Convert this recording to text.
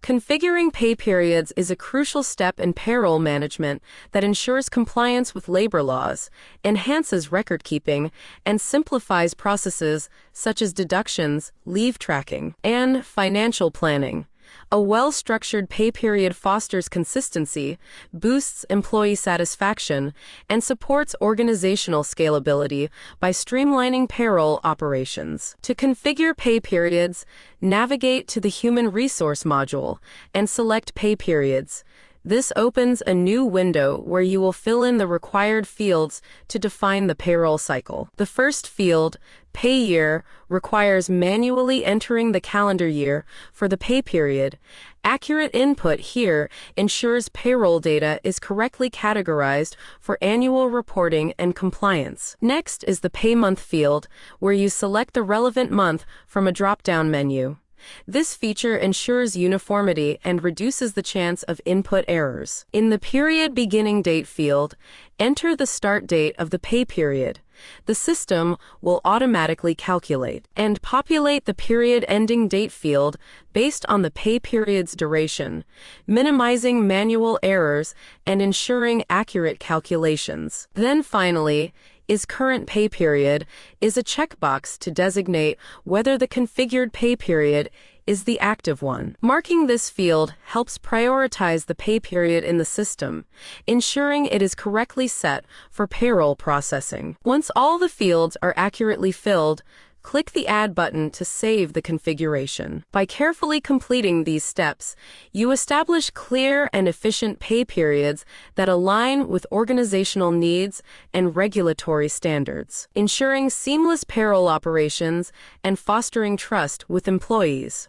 Configuring pay periods is a crucial step in payroll management that ensures compliance with labor laws, enhances record keeping, and simplifies processes such as deductions, leave tracking, and financial planning. A well-structured pay period fosters consistency, boosts employee satisfaction, and supports organizational scalability by streamlining payroll operations. To configure pay periods, navigate to the Human Resource module and select Pay Periods. This opens a new window where you will fill in the required fields to define the payroll cycle. The first field, Pay Year, requires manually entering the calendar year for the pay period. Accurate input here ensures payroll data is correctly categorized for annual reporting and compliance. Next is the Pay Month field, where you select the relevant month from a drop-down menu. This feature ensures uniformity and reduces the chance of input errors. In the Period Beginning Date field, enter the start date of the pay period. The system will automatically calculate and populate the Period Ending Date field based on the pay period's duration, minimizing manual errors and ensuring accurate calculations. Then finally, is Current Pay Period is a checkbox to designate whether the configured pay period is the active one. Marking this field helps prioritize the pay period in the system, ensuring it is correctly set for payroll processing. Once all the fields are accurately filled, click the Add button to save the configuration. By carefully completing these steps, you establish clear and efficient pay periods that align with organizational needs and regulatory standards, ensuring seamless payroll operations and fostering trust with employees.